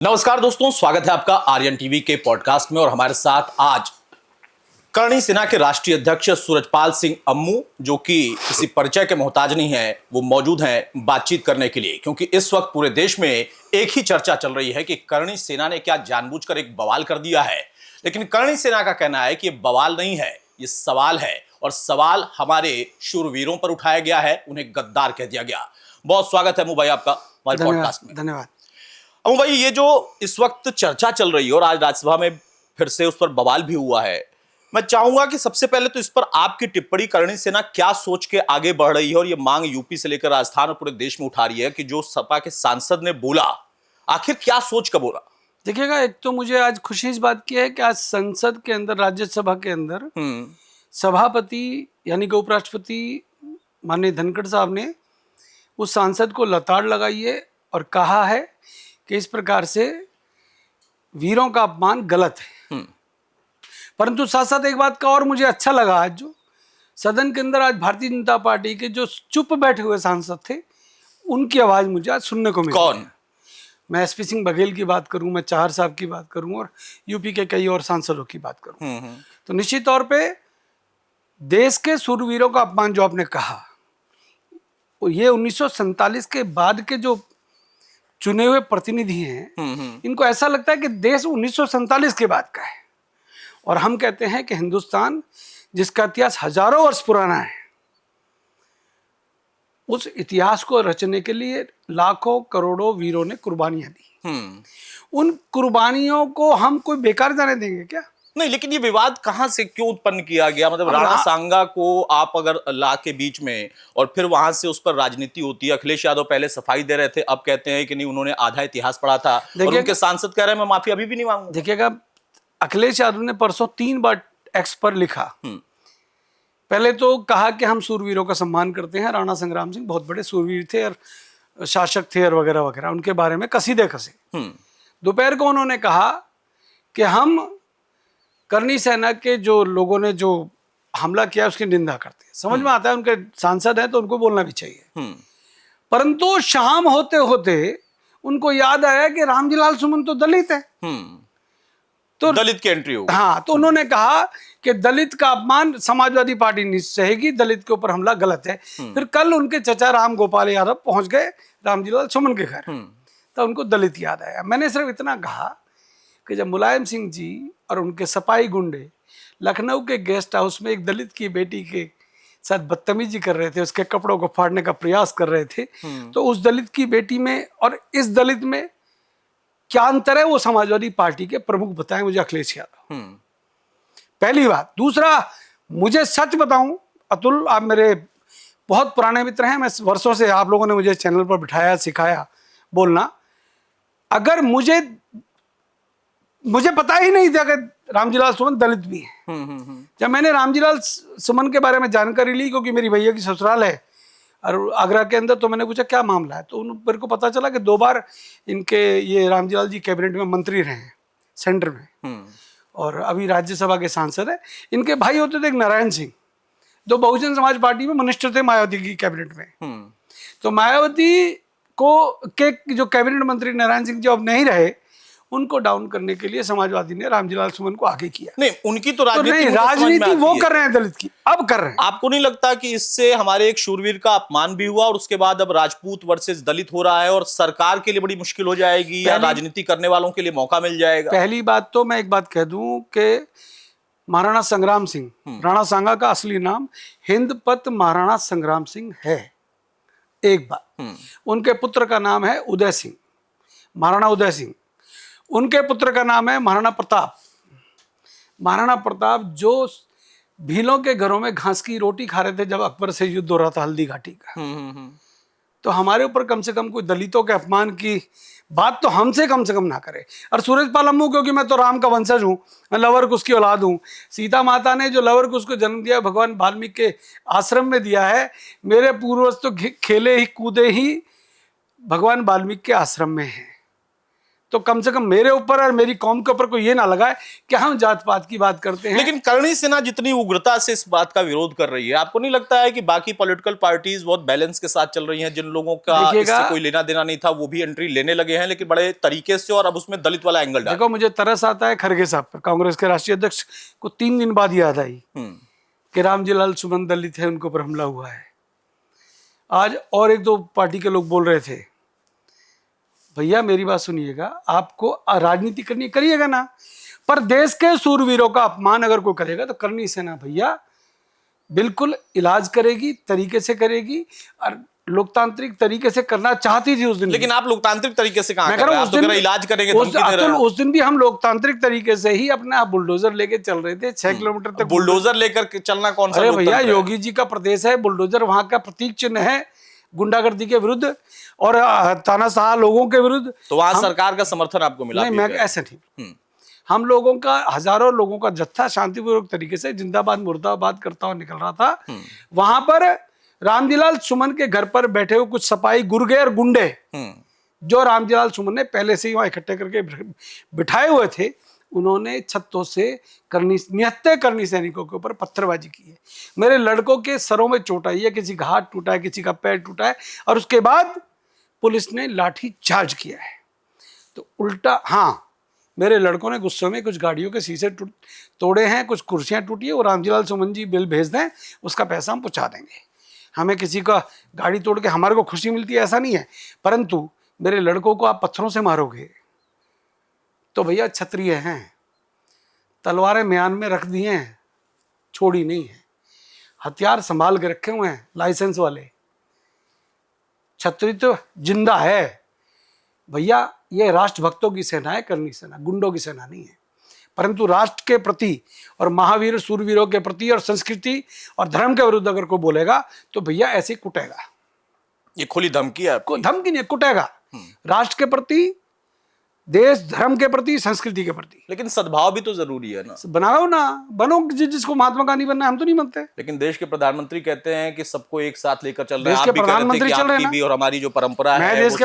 नमस्कार दोस्तों, स्वागत है आपका आर्यन टीवी के पॉडकास्ट में। और हमारे साथ आज करणी सेना के राष्ट्रीय अध्यक्ष सूरजपाल सिंह अम्मू, जो कि किसी परिचय के मोहताज नहीं है, वो मौजूद हैं बातचीत करने के लिए। क्योंकि इस वक्त पूरे देश में एक ही चर्चा चल रही है कि करणी सेना ने क्या जानबूझकर एक बवाल कर दिया है। लेकिन करणी सेना का कहना है कि ये बवाल नहीं है, ये सवाल है। और सवाल हमारे शूरवीरों पर उठाया गया है, उन्हें गद्दार कह दिया गया। बहुत स्वागत है अम्मू भाई आपका हमारे पॉडकास्ट में। धन्यवाद। अम्मू भाई, ये जो इस वक्त चर्चा चल रही है और आज राज्यसभा में फिर से उस पर बवाल भी हुआ है, मैं चाहूंगा कि सबसे पहले तो इस पर आपकी टिप्पणी। करणी सेना क्या सोच के आगे बढ़ रही है और ये मांग यूपी से लेकर राजस्थान और पूरे देश में उठा रही है कि जो सपा के सांसद ने बोला, आखिर क्या सोच कर बोला? देखिएगा, एक तो मुझे आज खुशी इस बात की है कि आज संसद के अंदर, राज्यसभा के अंदर सभापति यानी कि उपराष्ट्रपति माननीय धनखड़ साहब ने उस सांसद को लताड़ लगाई है और कहा है कि इस प्रकार से वीरों का अपमान गलत है। परंतु साथ साथ एक बात का और मुझे अच्छा लगा, आज जो सदन के अंदर आज भारतीय जनता पार्टी के जो चुप बैठे हुए सांसद थे, उनकी आवाज मुझे आज सुनने को मिली। कौन? मैं एसपी सिंह बघेल की बात करूं, मैं चाहर साहब की बात करूं और यूपी के कई और सांसदों की बात करूं, तो निश्चित तौर पे देश के सूरवीरों का अपमान जो आपने कहा, ये 1947 के बाद के जो चुने हुए प्रतिनिधि हैं, इनको ऐसा लगता है कि देश 1947 के बाद का है। और हम कहते हैं कि हिंदुस्तान, जिसका इतिहास हजारों वर्ष पुराना है, उस इतिहास को रचने के लिए लाखों करोड़ों वीरों ने कुर्बानियां दी। उन कुर्बानियों को हम कोई बेकार जाने देंगे क्या? नहीं, लेकिन ये विवाद कहां से क्यों उत्पन्न किया गया? मतलब राणा सांगा को आप अगर ला के बीच में और फिर वहां से उस पर राजनीति होती है। अखिलेश यादव पहले सफाई दे रहे थे, अब कहते हैं कि नहीं, उन्होंने आधा इतिहास पढ़ा था और उनके सांसद कह रहे हैं मैं माफी अभी भी नहीं मांगूंगा। देखिएगा, अखिलेश यादव ने परसों 3 बार एक्स पर लिखा। पहले तो कहा कि हम सूरवीरों का सम्मान करते हैं, राणा संग्राम सिंह बहुत बड़े सूरवीर थे और शासक थे और वगैरह वगैरह, उनके बारे में कसीदे कसे। दोपहर को उन्होंने कहा कि हम करणी सेना के जो लोगों ने जो हमला किया उसकी निंदा करते हैं। समझ में आता है, उनके सांसद हैं तो उनको बोलना भी चाहिए। परंतु शाम होते होते उनको याद आया कि रामजीलाल सुमन तो दलित है, तो दलित की एंट्री होगी। हाँ, तो उन्होंने कहा कि दलित का अपमान समाजवादी पार्टी नहीं सहेगी, दलित के ऊपर हमला गलत है। फिर कल उनके चचा राम गोपाल यादव पहुंच गए रामजीलाल सुमन के घर, तो उनको दलित याद आया। मैंने सिर्फ इतना कहा कि जब मुलायम सिंह जी और उनके सपाई गुंडे लखनऊ के गेस्ट हाउस में एक दलित की बेटी के साथ बदतमीजी कर रहे थे, उसके कपड़ों को फाड़ने का प्रयास कर रहे थे, तो उस दलित की बेटी में और इस दलित में क्या अंतर है, वो समाजवादी पार्टी के प्रमुख बताएं मुझे, अखिलेश यादव। पहली बात। दूसरा, मुझे सच बताऊं अतुल, आप मेरे बहुत पुराने मित्र हैं, मैं वर्षों से आप लोगों ने मुझे चैनल पर बिठाया, सिखाया बोलना। अगर मुझे पता ही नहीं था कि रामजीलाल सुमन दलित भी है। जब मैंने रामजीलाल सुमन के बारे में जानकारी ली, क्योंकि मेरी भैया की ससुराल है और आगरा के अंदर, तो मैंने पूछा क्या मामला है, तो मेरे को पता चला कि 2 बार इनके ये रामजीलाल जी कैबिनेट में मंत्री रहे हैं सेंटर में, और अभी राज्यसभा के सांसद है। इनके भाई होते थे एक नारायण सिंह, जो बहुजन समाज पार्टी में मिनिस्टर थे मायावती की कैबिनेट में। तो मायावती को के जो कैबिनेट मंत्री नारायण सिंह जो अब नहीं रहे, उनको डाउन करने के लिए समाजवादी ने रामजीलाल सुमन को आगे किया। नहीं, उनकी तो राजनीति वो कर रहे हैं, दलित की अब कर रहे हैं। आपको नहीं लगता कि इससे हमारे एक शूरवीर का अपमान भी हुआ और उसके बाद अब राजपूत वर्सेस दलित हो रहा है और सरकार के लिए बड़ी मुश्किल हो जाएगी या राजनीति करने वालों के लिए मौका मिल जाएगा? पहली बात तो मैं एक बात कह दूं कि महाराणा संग्राम सिंह, राणा सांगा का असली नाम हिंदपत महाराणा संग्राम सिंह है। एक बात, उनके पुत्र का नाम है उदय सिंह, महाराणा उदय सिंह। उनके पुत्र का नाम है महाराणा प्रताप। महाराणा प्रताप जो भीलों के घरों में घास की रोटी खा रहे थे जब अकबर से युद्ध हो रहा था हल्दी घाटी का। तो हमारे ऊपर कम से कम कोई दलितों के अपमान की बात तो हमसे कम से कम ना करे। और सूरजपाल अम्मू, क्योंकि मैं तो राम का वंशज हूँ, मैं लवर कुश की औलाद हूँ। सीता माता ने जो लवर कुश को जन्म दिया भगवान वाल्मीकि के आश्रम में दिया है। मेरे पूर्वज तो खेले ही कूदे ही भगवान वाल्मीकि के आश्रम में है। तो कम से कम मेरे ऊपर और मेरी कौम के ऊपर कोई ये ना लगाए कि हम जात पात की बात करते हैं। लेकिन करणी सेना जितनी उग्रता से इस बात का विरोध कर रही है, आपको नहीं लगता है कि बाकी पॉलिटिकल पार्टीज बहुत बैलेंस के साथ चल रही हैं? जिन लोगों का इससे कोई लेना देना नहीं था वो भी एंट्री लेने लगे हैं, लेकिन बड़े तरीके से, और अब उसमें दलित वाला एंगल डाल। देखो, मुझे तरस आता है खड़गे साहब पर, कांग्रेस के राष्ट्रीय अध्यक्ष को 3 दिन बाद याद आई कि रामजीलाल सुमन दलित है, उनके ऊपर हमला हुआ है। आज और 1-2 पार्टी के लोग बोल रहे थे, भैया मेरी बात सुनिएगा, आपको राजनीति करनी करिएगा ना, पर देश के सूरवीरों का अपमान अगर कोई करेगा तो करणी सेना भैया बिल्कुल इलाज करेगी, तरीके से करेगी, और लोकतांत्रिक तरीके से करना चाहती थी उस दिन। लेकिन आप लोकतांत्रिक तरीके से कहां कर रहे हैं? आप तो कह रहे हैं इलाज करेंगे, धमकी दे रहे हैं। उस दिन भी हम लोकतांत्रिक तरीके से ही अपना बुलडोजर लेके चल रहे थे 6 किलोमीटर तक। बुलडोजर लेकर चलना कौन सा? अरे भैया, योगी जी का प्रदेश है, बुलडोजर वहां का प्रतीक चिन्ह है गुंडागर्दी के विरुद्ध और तानाशाह लोगों के विरुद्ध। तो वहां सरकार का समर्थन आपको मिला? नहीं, मैं ऐसे नहीं, हम लोगों का, हजारों लोगों का जत्था शांतिपूर्वक तरीके से जिंदाबाद मुर्दाबाद करता हुआ निकल रहा था। वहां पर रामजीलाल सुमन के घर पर बैठे हुए कुछ सपाई गुर्गे और गुंडे जो रामजीलाल सुमन ने पहले से ही वहां इकट्ठे करके बिठाए हुए थे, उन्होंने छत्तों से निहत्थे करणी सैनिकों के ऊपर पत्थरबाजी की है। मेरे लड़कों के सरों में चोट आई है, किसी का हाथ टूटा है, किसी का पैर टूटा है, और उसके बाद पुलिस ने लाठी चार्ज किया है। तो उल्टा, हाँ, मेरे लड़कों ने गुस्से में कुछ गाड़ियों के शीशे तोड़े हैं, कुछ कुर्सियां टूटी है। वो रामजीलाल सुमन जी बिल भेज दें, उसका पैसा हम पहुंचा देंगे। हमें किसी का गाड़ी तोड़ के हमारे को खुशी मिलती है ऐसा नहीं है, परंतु मेरे लड़कों को आप पत्थरों से मारोगे तो भैया क्षत्रिय हैं, तलवारें म्यान में रख दी हैं, छोड़ी नहीं है, हथियार संभाल के रखे हुए हैं लाइसेंस वाले। क्षत्रिय तो जिंदा है भैया। ये राष्ट्रभक्तों की सेना है करणी सेना, गुंडों की सेना नहीं है। परंतु राष्ट्र के प्रति और महावीर सूरवीरों के प्रति और संस्कृति और धर्म के विरुद्ध अगर कोई बोलेगा तो भैया ऐसे कुटेगा। ये खुली धमकी है आपकी? धमकी नहीं, कुटेगा। राष्ट्र के प्रति, देश धर्म के प्रति, संस्कृति के प्रति। लेकिन सद्भाव भी तो जरूरी है ना? बनाओ ना, बनो, जिसको महात्मा गांधी बनना है, हम तो नहीं बनते। लेकिन देश के प्रधानमंत्री कहते हैं कि सबको एक साथ लेकर चल रहे हैं। देश के प्रधानमंत्री चल रहे हैं भी और हमारी जो परंपरा है, मैं देश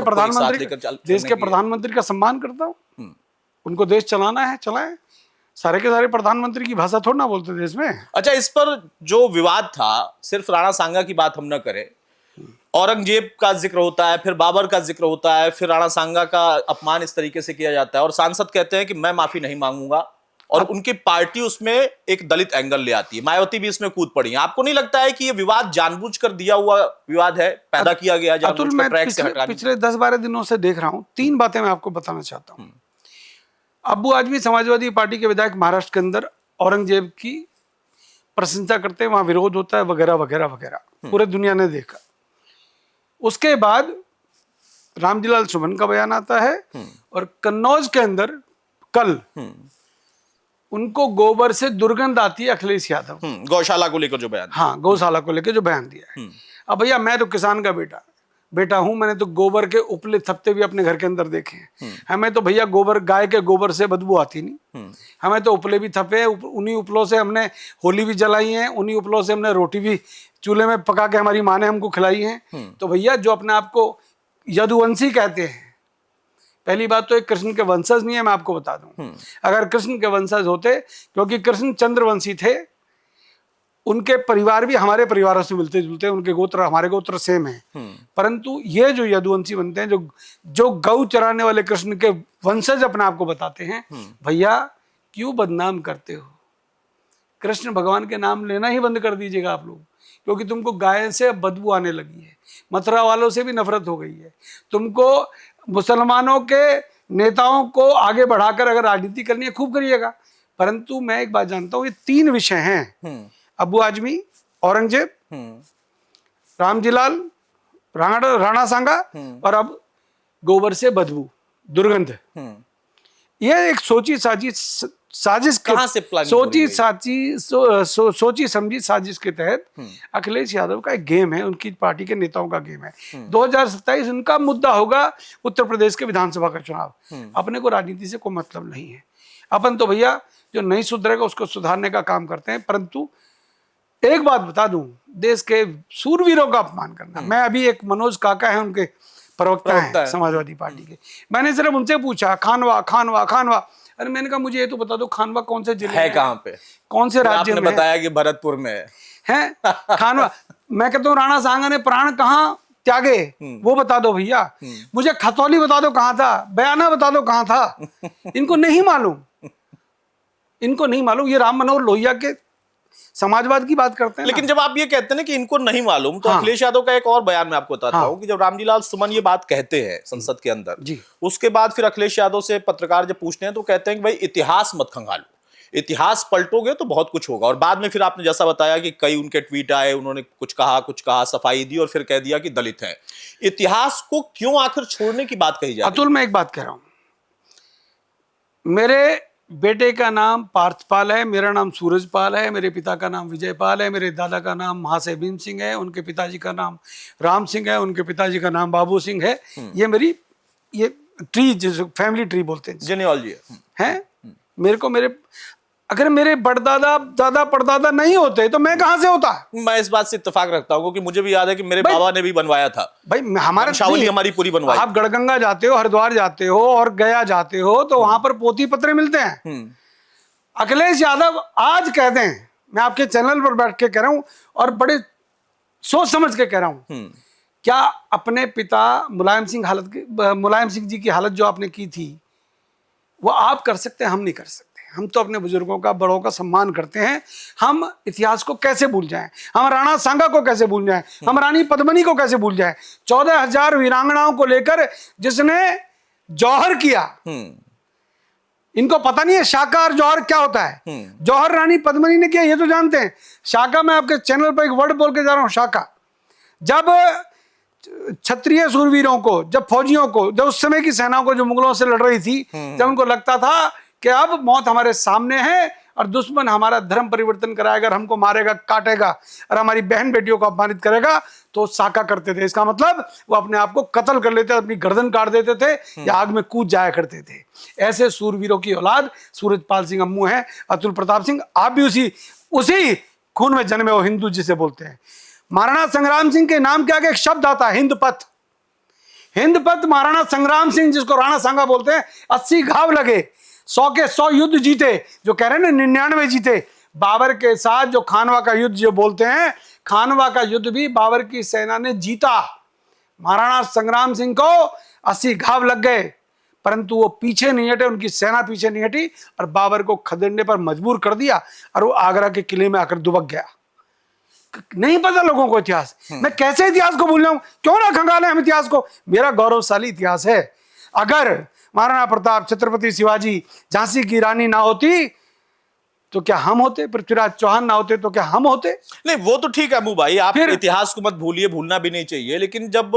के प्रधानमंत्री का सम्मान करता हूँ। उनको देश चलाना है, चलाएं। सारे के सारे प्रधानमंत्री की भाषा थोड़ा ना बोलते देश में। अच्छा, इस पर जो विवाद था, सिर्फ राणा सांगा की बात हम न करें, औरंगजेब का जिक्र होता है, फिर बाबर का जिक्र होता है, फिर राणा सांगा का अपमान इस तरीके से किया जाता है, और सांसद कहते हैं कि मैं माफी नहीं मांगूंगा, और उनकी पार्टी उसमें एक दलित एंगल ले आती है। मायावती भी इसमें कूद पड़ी है। आपको नहीं लगता है कि ये विवाद जानबूझकर दिया हुआ विवाद है, पैदा किया गया जानबूझकर ट्रैक से हटाने? पिछले 10-12 दिनों से देख रहा हूं, 3 बातें मैं आपको बताना चाहता हूं। अब्बू आजमी समाजवादी पार्टी के विधायक महाराष्ट्र के अंदर औरंगजेब की प्रशंसा करते हैं, वहां विरोध होता है, वगैरह वगैरह वगैरह, पूरे दुनिया ने देखा। उसके बाद रामजीलाल सुमन का बयान आता है, और कन्नौज के अंदर कल उनको गोबर से दुर्गंध आती है अखिलेश यादव, गौशाला को लेकर जो बयान, हाँ, गौशाला को लेकर जो बयान दिया है। अब भैया, मैं तो किसान का बेटा हूं, मैंने तो गोबर के उपले थपते भी अपने घर के अंदर देखे हैं। हमें तो भैया गोबर, गाय के गोबर से बदबू आती नहीं। हमें तो उपले भी थपे हैं, उन्हीं उपलों से हमने होली भी जलाई है, उन्हीं उपलों से हमने रोटी भी चूल्हे में पका के हमारी माँ ने हमको खिलाई है। तो भैया, जो अपने आप को यदुवंशी कहते हैं, पहली बात तो एक कृष्ण के वंशज नहीं है, मैं आपको बता दूं। अगर कृष्ण के वंशज होते, क्योंकि कृष्ण चंद्रवंशी थे, उनके परिवार भी हमारे परिवारों से मिलते जुलते हैं, उनके गोत्र हमारे गोत्र सेम है। परंतु ये जो यदुवंशी बनते हैं, जो गौ चराने वाले कृष्ण के वंशज अपने आप को बताते हैं, भैया क्यों बदनाम करते हो? कृष्ण भगवान के नाम लेना ही बंद कर दीजिएगा आप लोग, क्योंकि तुमको गाय से बदबू आने लगी है, मथुरा वालों से भी नफरत हो गई है। तुमको मुसलमानों के नेताओं को आगे बढ़ाकर अगर राजनीति करनी है, खूब करिएगा। परंतु मैं एक बात जानता हूं, ये 3 विषय हैं, अब्बू आजमी, औरंगजेब, रामजीलाल, राणा सांगा, और अब गोबर से बदबू, दुर्गंध। यह एक सोची समझी साजिश के तहत अखिलेश यादव का एक गेम है, उनकी पार्टी के नेताओं का गेम है। 2027 उनका मुद्दा होगा उत्तर प्रदेश के विधानसभा का चुनाव। अपने को राजनीति से कोई मतलब नहीं है। अपन तो भैया जो नहीं सुधरेगा उसको सुधारने का काम करते हैं। परंतु एक बात बता दूं, देश के सूरवीरों का अपमान करना, मैं अभी एक मनोज काका है, उनके प्रवक्ता प्रवक्ता हैं है। समाजवादी पार्टी के। मैंने सिर्फ उनसे पूछा खानवा खानवा खानवा, अरे मैंने कहा मुझे ये तो बता दो खानवा कौन से जिले है में कहाँ पे? कौन से फिर राज्य आपने में है? बताया कि भरतपुर में है। खानवा। मैं कहता हूँ राणा सांगा ने प्राण कहाँ त्यागे वो बता दो भैया। मुझे खतौली बता दो कहाँ था, बयाना बता दो कहाँ था। इनको नहीं मालूम, इनको नहीं मालूम। ये राम मनोहर लोहिया के समाजवाद की बात करते हैं लेकिन ना। जब आप ये कहते हैं ना कि इनको नहीं मालूम, तो हाँ। अखिलेश यादव का एक और बयान मैं आपको बताता हाँ। हूं कि जब रामजीलाल सुमन ये बात कहते हैं संसद के अंदर, जी। उसके बाद फिर अखिलेश यादव से पत्रकार जब पूछते हैं तो कहते हैं कि भाई इतिहास मत खंगालो, इतिहास पलटोगे तो बहुत कुछ होगा। और बाद में फिर आपने जैसा बताया कि कई उनके ट्वीट आए, उन्होंने कुछ कहा, सफाई दी और फिर कह दिया कि दलित हैं। इतिहास को क्यों आखिर छोड़ने की बात कही जाती है? अतुल, मैं एक बात कह रहा हूं, मेरे बेटे का नाम पार्थपाल है, मेरा नाम सूरजपाल है, मेरे पिता का नाम विजयपाल है, मेरे दादा का नाम महाशय भीम सिंह है, उनके पिताजी का नाम राम सिंह है, उनके पिताजी का नाम बाबू सिंह है। ये मेरी ये ट्री, जिसे फैमिली ट्री बोलते हैं, जेनियोलॉजी है। मेरे को मेरे अगर मेरे बड़दादा दादा परदादा नहीं होते तो मैं कहां से होता? मैं इस बात से इत्तेफाक रखता हूं क्योंकि मुझे भी याद है कि मेरे बाबा ने भी बनवाया था भाई हमारा वंशावली, नहीं, हमारी पूरी बनवाई। आप गढ़गंगा जाते हो, हरिद्वार जाते हो और गया जाते हो तो वहां पर पोथी पत्र मिलते हैं। अखिलेश यादव आज कह दें, मैं आपके चैनल पर बैठ के कह रहा हूं और बड़े सोच समझ के कह रहा हूं, क्या अपने पिता मुलायम सिंह जी की हालत जो आपने की थी वो आप कर सकते हैं? हम नहीं कर सकते। हम तो अपने बुजुर्गों का, बड़ों का सम्मान करते हैं। हम इतिहास को कैसे भूल जाएं? हम राणा सांगा को कैसे भूल जाएं? हम रानी पद्मिनी को कैसे भूल जाएं? 14,000 वीरांगनाओं को लेकर जिसने जौहर किया, इनको पता नहीं है शाका और जौहर क्या होता है। जौहर रानी पद्मिनी ने किया, ये तो जानते हैं। शाका, मैं आपके चैनल पर एक वर्ड बोल के जा रहा हूं, शाका। जब क्षत्रिय सूरवीरों को, जब फौजियों को, जब उस समय की सेनाओं को जो मुगलों से लड़ रही थी, जब उनको लगता था कि अब मौत हमारे सामने है और दुश्मन हमारा धर्म परिवर्तन कराएगा, हमको मारेगा, काटेगा और हमारी बहन बेटियों को अपमानित करेगा, तो साका करते थे। इसका मतलब वो अपने आप को कत्ल कर लेते, अपनी गर्दन काट देते थे या आग में कूद जाया करते थे। ऐसे सूरवीरों की औलाद सूरजपाल सिंह अम्मू है, अतुल प्रताप सिंह। आप भी उसी खून में जन्मे हो, हिंदू जिसे बोलते हैं। महाराणा संग्राम सिंह के नाम के आगे एक शब्द आता है, हिंदपथ। हिंदपथ महाराणा संग्राम सिंह, जिसको राणा सांगा बोलते हैं। 80 घाव लगे, 100 के 100 युद्ध जीते, जो कह रहे हैं ना 99 जीते। बाबर के साथ जो खानवा का युद्ध जो बोलते हैं, खानवा का युद्ध भी बाबर की सेना ने जीता। महाराणा संग्राम सिंह को 80 घाव लग गए, परंतु वो पीछे नहीं हटे, उनकी सेना पीछे नहीं हटी और बाबर को खदेड़ने पर मजबूर कर दिया और वो आगरा के किले में आकर दुबक गया। नहीं पता लोगों को इतिहास। मैं कैसे इतिहास को भूल जाऊं? क्यों ना खंगालें हम इतिहास को? मेरा गौरवशाली इतिहास है। अगर महाराणा प्रताप, छत्रपति शिवाजी, झांसी की रानी ना होती तो क्या हम होते? पृथ्वीराज चौहान ना होते तो क्या हम होते? नहीं, वो तो ठीक है अबू भाई, आप फिर इतिहास को मत भूलिए, भूलना भी नहीं चाहिए। लेकिन जब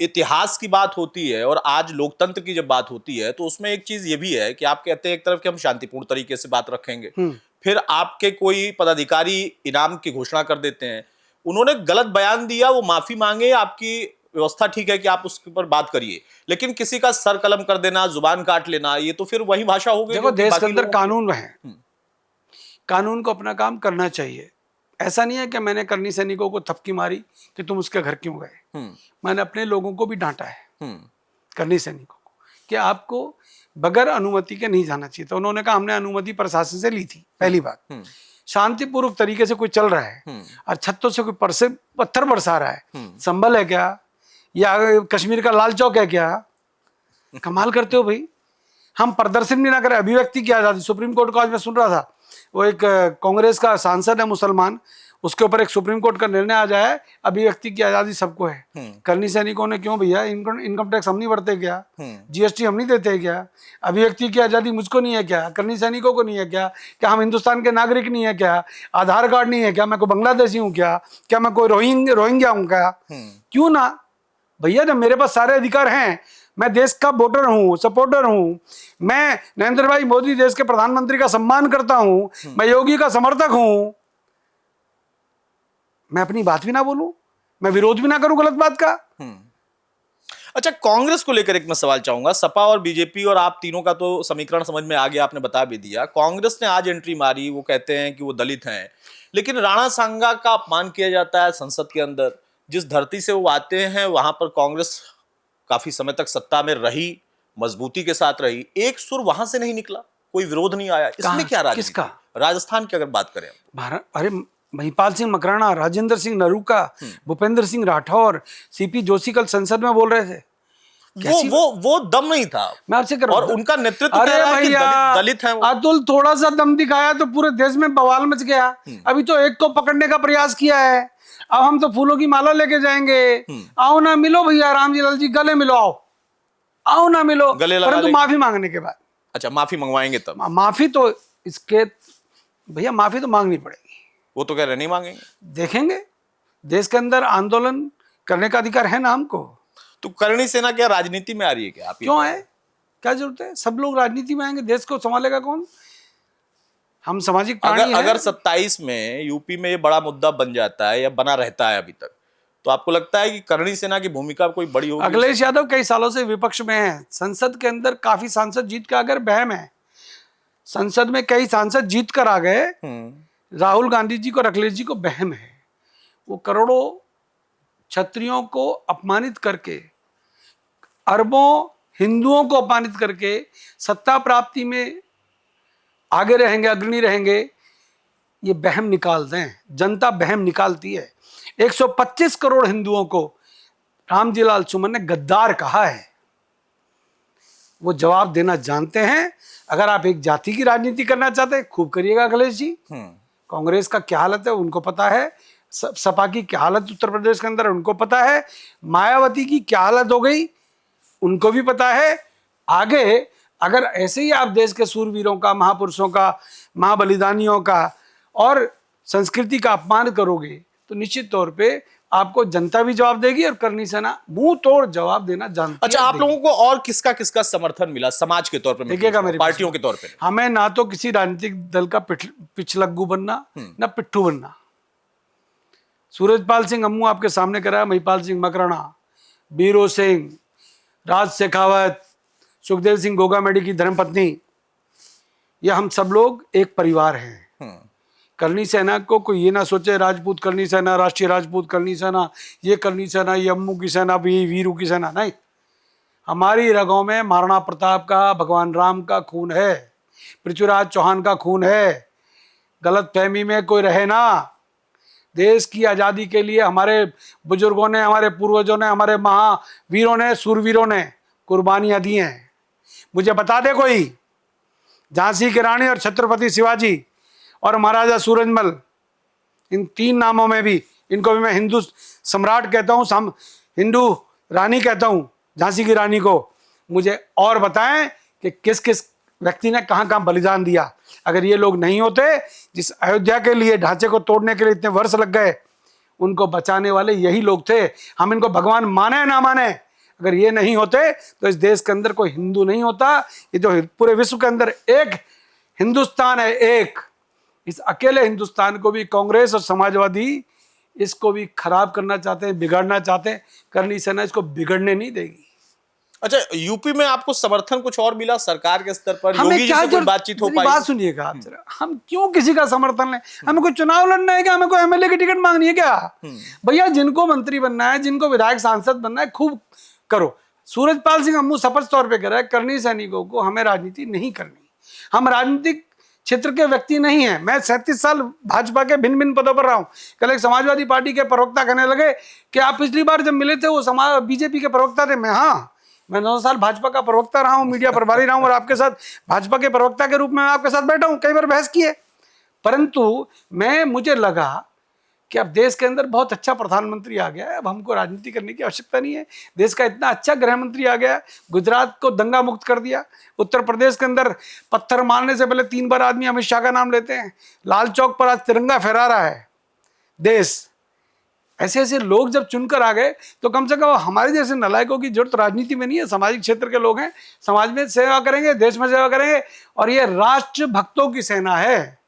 इतिहास की बात होती है और आज लोकतंत्र की जब बात होती है, तो उसमें एक चीज ये भी है कि आप कहते हैं एक तरफ कि हम शांतिपूर्ण तरीके से बात रखेंगे, फिर आपके कोई पदाधिकारी इनाम की घोषणा कर देते हैं, उन्होंने गलत बयान दिया, वो माफी मांगे, आपकी व्यवस्था ठीक है कि आप उसके ऊपर बात करिए, लेकिन किसी का सर कलम कर देना, जुबान काट लेना, ये तो फिर वही भाषा हो गई। देखो, देश के अंदर कानून है, कानून को अपना काम करना चाहिए। ऐसा नहीं है कि मैंने करनी सैनिकों को थपकी मारी कि तुम उसके घर क्यों गए। मैंने अपने लोगों को भी डांटा है, करनी सैनिकों को, कि आपको बगैर अनुमति के नहीं जाना चाहिए। तो उन्होंने कहा हमने अनुमति प्रशासन से ली थी। पहली बात, शांतिपूर्वक तरीके से कोई चल रहा है और छतों से कोई पत्थर बरसा रहा है, संभल है क्या? या कश्मीर का लाल चौक है क्या? कमाल करते हो भाई। हम प्रदर्शन भी ना करें, अभिव्यक्ति की आजादी। सुप्रीम कोर्ट का आज मैं सुन रहा था, वो एक कांग्रेस का सांसद है मुसलमान, उसके ऊपर एक सुप्रीम कोर्ट का निर्णय आ जाए, अभिव्यक्ति की आजादी सबको है। करनी सैनिकों ने क्यों भैया? इनकम टैक्स हम नहीं भरते क्या? जीएसटी हम नहीं देते क्या? अभिव्यक्ति की आजादी मुझको नहीं है क्या? करनी सैनिकों को नहीं है क्या? क्या हम हिंदुस्तान के नागरिक नहीं है क्या? आधार कार्ड नहीं है क्या? मैं कोई बांग्लादेशी हूँ क्या? क्या मैं कोई रोहिंग्या हूँ क्या? क्यों ना भैया, जब मेरे पास सारे अधिकार हैं, मैं देश का वोटर हूं, सपोर्टर हूं, मैं नरेंद्र भाई मोदी देश के प्रधानमंत्री का सम्मान करता हूं, मैं योगी का समर्थक हूं, मैं अपनी बात भी ना बोलूं, मैं विरोध भी ना करूं गलत बात का। अच्छा, कांग्रेस को लेकर एक मैं सवाल चाहूंगा। सपा और बीजेपी और आप तीनों का तो समीकरण समझ में आ गया, आपने बता भी दिया। कांग्रेस ने आज एंट्री मारी, वो कहते हैं कि वो दलित हैं, लेकिन राणा सांगा का अपमान किया जाता है संसद के अंदर। जिस धरती से वो आते हैं वहां पर कांग्रेस काफी समय तक सत्ता में रही, मजबूती के साथ रही, एक सुर वहां से नहीं निकला, कोई विरोध नहीं आया, इसमें क्या राजनीति? किसका? राजस्थान की अगर बात करें। भारत, अरे महिपाल सिंह मकराना, राजेंद्र सिंह नरूका, भूपेंद्र सिंह राठौर, सीपी जोशी कल संसद में बोल रहे थे। वो दम नहीं था। मैं आपसे कर रहा और हूं, उनका नेतृत्व अरे कह रहा है कि भैया दलित है वो। अतुल थोड़ा सा दम दिखाया तो पूरे देश में बवाल मच गया। अभी तो एक को पकड़ने का प्रयास किया है, अब हम तो फूलों की माला लेके जाएंगे। आओ ना मिलो भैया, रामजीलाल जी गले मिलो, आओ ना मिलो, गले लगा परंतु माफी मांगने के बाद। अच्छा, माफी मंगवाएंगे तब? माफी तो इसके भैया माफी तो मांगनी पड़ेगी। वो तो कह रहे नहीं मांगेंगे। देखेंगे, देश के अंदर आंदोलन करने का अधिकार है ना हमको। तो करणी सेना क्या राजनीति में आ रही है क्या? आप क्यों है, क्या जरूरत है? सब लोग राजनीति में आएंगे, देश को संभालेगा कौन? हम सामाजिक प्राणी हैं। अगर 27 में यूपी में ये बड़ा मुद्दा बन जाता है या बना रहता है अभी तक, तो आपको लगता है कि करणी सेना की भूमिका कोई बड़ी होगी? अखिलेश यादव कई सालों से विपक्ष में है, संसद के अंदर काफी सांसद जीत के अगर बहम है, संसद में कई सांसद जीत कर आ गए, राहुल गांधी जी को और अखिलेश जी को बहम है। वो करोड़ों क्षत्रियों को अपमानित करके, अरबों हिंदुओं को अपमानित करके सत्ता प्राप्ति में आगे रहेंगे, अग्रणी रहेंगे, ये बहम निकाल दें। जनता बहम निकालती है। 125 करोड़ हिंदुओं को रामजीलाल सुमन ने गद्दार कहा है, वो जवाब देना जानते हैं। अगर आप एक जाति की राजनीति करना चाहते हैं, खूब करिएगा अखिलेश जी। कांग्रेस का क्या हालत है उनको पता है, सपा की क्या हालत उत्तर प्रदेश के अंदर है उनको पता है, मायावती की क्या हालत हो गई उनको भी पता है। आगे अगर ऐसे ही आप देश के सूरवीरों का, महापुरुषों का, महाबलिदानियों का और संस्कृति का अपमान करोगे तो निश्चित तौर पे आपको जनता भी जवाब देगी और करणी सेना मुंह तोड़ जवाब देना जानती है। अच्छा, आप लोगों को और किसका किसका समर्थन मिला समाज के तौर पे? देखिएगा मेरी पार्टियों के तौर पे। हमें ना तो किसी राजनीतिक दल का पिछलग्गू बनना, ना पिट्ठू बनना। सूरजपाल सिंह अम्मू आपके सामने कराया, महिपाल सिंह मकराना, बीरो सिंह, राज शेखावत, सुखदेव सिंह गोगामेडी की धर्मपत्नी, ये हम सब लोग एक परिवार हैं। करणी सेना को कोई ये ना सोचे राजपूत करणी सेना, राष्ट्रीय राजपूत करणी सेना, ये करणी सेना, ये अम्मू की सेना, भी वीरू की सेना, नहीं। हमारी रगों में महाराणा प्रताप का, भगवान राम का खून है, पृथ्वीराज चौहान का खून है। गलत फहमी में कोई रहे ना। देश की आज़ादी के लिए हमारे बुजुर्गों ने, हमारे पूर्वजों ने, हमारे महावीरों ने, सूरवीरों ने कुर्बानियां दी हैं। मुझे बता दे कोई, झांसी की रानी और छत्रपति शिवाजी और महाराजा सूरजमल, इन तीन नामों में भी, इनको भी मैं हिंदू सम्राट कहता हूँ, हिंदू रानी कहता हूँ झांसी की रानी को। मुझे और बताएं कि किस किस व्यक्ति ने कहाँ कहाँ बलिदान दिया। अगर ये लोग नहीं होते, जिस अयोध्या के लिए ढांचे को तोड़ने के लिए इतने वर्ष लग गए, उनको बचाने वाले यही लोग थे। हम इनको भगवान माने ना माने, अगर ये नहीं होते तो इस देश के अंदर कोई हिंदू नहीं होता। ये जो पूरे विश्व के अंदर एक हिंदुस्तान है, एक, इस अकेले हिंदुस्तान को भी कांग्रेस और समाजवादी इसको भी खराब करना चाहते हैं, बिगाड़ना चाहते हैं। करणी सेना इसको बिगड़ने नहीं देगी। अच्छा, यूपी में आपको समर्थन कुछ और मिला सरकार के स्तर पर? हमें योगी जी से कोई बातचीत हो पाई? बात सुनिएगा आप जरा, हम क्यों किसी का समर्थन लें? हमें कोई चुनाव लड़ना है क्या? हमें कोई एमएलए की टिकट मांगनी है क्या? भैया, जिनको मंत्री बनना है, जिनको विधायक सांसद बनना है, खूब करो। सूरजपाल सिंह अम्मू स्पष्ट तौर पे कह रहा है, करणी सैनिकों को हमें राजनीति नहीं करनी। हम राजनीतिक क्षेत्र के व्यक्ति नहीं है। मैं 37 साल भाजपा के भिन्न भिन्न पदों पर रहा हूं। कल एक समाजवादी पार्टी के प्रवक्ता कहने लगे कि आप पिछली बार जब मिले थे वो बीजेपी के प्रवक्ता थे। मैं 9 साल भाजपा का प्रवक्ता रहा हूं, मीडिया प्रभारी रहा हूं, और आपके साथ भाजपा के प्रवक्ता के रूप में मैं आपके साथ बैठा हूं, कई बार बहस की है। परंतु मुझे लगा कि अब देश के अंदर बहुत अच्छा प्रधानमंत्री आ गया है, अब हमको राजनीति करने की आवश्यकता नहीं है। देश का इतना अच्छा गृह मंत्री आ गया, गुजरात को दंगा मुक्त कर दिया। उत्तर प्रदेश के अंदर पत्थर मारने से पहले 3 बार आदमी अमित शाह का नाम लेते हैं। लाल चौक पर आज तिरंगा फहरा रहा है देश। ऐसे ऐसे लोग जब चुनकर आ गए तो कम से कम हमारे जैसे नलायकों की जरूरत राजनीति में नहीं है। सामाजिक क्षेत्र के लोग हैं, समाज में सेवा करेंगे, देश में सेवा करेंगे, और ये राष्ट्र भक्तों की सेना है।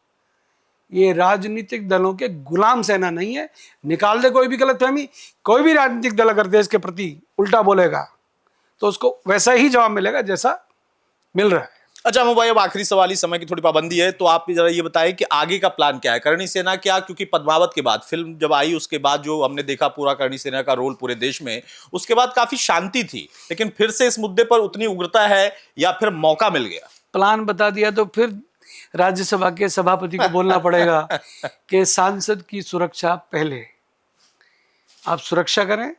ये राजनीतिक दलों के गुलाम सेना नहीं है। निकाल दे कोई भी गलतफहमी। कोई भी राजनीतिक दल अगर देश के प्रति उल्टा बोलेगा तो उसको वैसा ही जवाब मिलेगा जैसा मिल रहा है। अच्छा अमू भाई, अब आखिरी सवाल, इस समय की थोड़ी पाबंदी है, तो आप जरा ये बताएं कि आगे का प्लान क्या है करणी सेना क्या, क्योंकि पद्मावत के बाद फिल्म जब आई उसके बाद जो हमने देखा पूरा करणी सेना का रोल पूरे देश में, उसके बाद काफी शांति थी, लेकिन फिर से इस मुद्दे पर उतनी उग्रता है या फिर मौका मिल गया? प्लान बता दिया तो फिर राज्यसभा के सभापति को बोलना पड़ेगा कि सांसद की सुरक्षा पहले, आप सुरक्षा करें,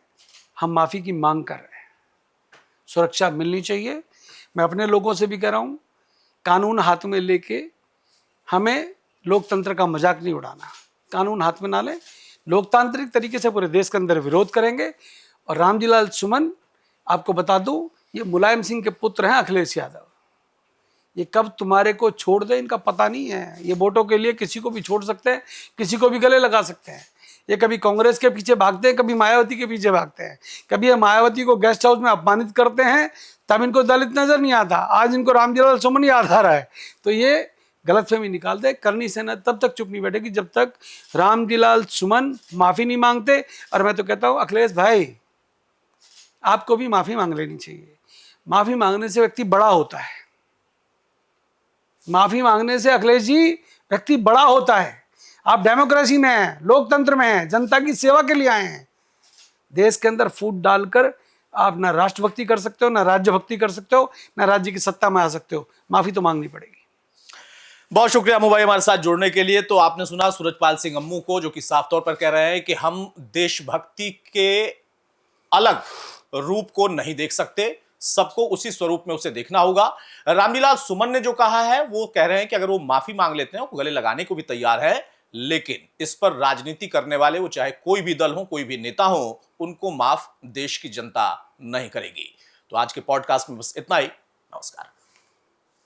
हम माफी की मांग कर रहे हैं, सुरक्षा मिलनी चाहिए। मैं अपने लोगों से भी कह रहा हूं, कानून हाथ में लेके हमें लोकतंत्र का मजाक नहीं उड़ाना, कानून हाथ में ना लें, लोकतांत्रिक तरीके से पूरे देश के अंदर विरोध करेंगे। और रामजीलाल सुमन, आपको बता दूं, ये मुलायम सिंह के पुत्र हैं, अखिलेश यादव। ये कब तुम्हारे को छोड़ दे इनका पता नहीं है। ये वोटों के लिए किसी को भी छोड़ सकते हैं, किसी को भी गले लगा सकते हैं। ये कभी कांग्रेस के पीछे भागते हैं, कभी मायावती के पीछे भागते हैं। कभी ये मायावती को गेस्ट हाउस में अपमानित करते हैं, तब इनको दलित नजर नहीं आता, आज इनको रामजीलाल सुमन याद आ रहा है। तो ये गलतफहमी निकाल दे। करणी सेना तब तक चुप नहीं बैठेगी जब तक रामजीलाल सुमन माफी नहीं मांगते। और मैं तो कहता हूं अखिलेश भाई, आपको भी माफी मांग लेनी चाहिए। माफी मांगने से व्यक्ति बड़ा होता है, माफी मांगने से अखिलेश जी व्यक्ति बड़ा होता है। आप डेमोक्रेसी में हैं, लोकतंत्र में हैं, जनता की सेवा के लिए आए हैं। देश के अंदर फूट डालकर आप ना राष्ट्रभक्ति कर सकते हो, ना राज्य भक्ति कर सकते हो, ना राज्य की सत्ता में आ सकते हो। माफी तो मांगनी पड़ेगी। बहुत शुक्रिया अम्मू भाई हमारे साथ जुड़ने के लिए। तो आपने सुना सूरजपाल सिंह अम्मू को, जो कि साफ तौर पर कह रहे हैं कि हम देशभक्ति के अलग रूप को नहीं देख सकते, सबको उसी स्वरूप में उसे देखना होगा। रामजीलाल सुमन ने जो कहा है वो कह रहे हैं कि अगर वो माफी मांग लेते हैं, वो गले लगाने को भी तैयार है, लेकिन इस पर राजनीति करने वाले, वो चाहे कोई भी दल हो, कोई भी नेता हो, उनको माफ देश की जनता नहीं करेगी। तो आज के पॉडकास्ट में बस इतना ही। नमस्कार।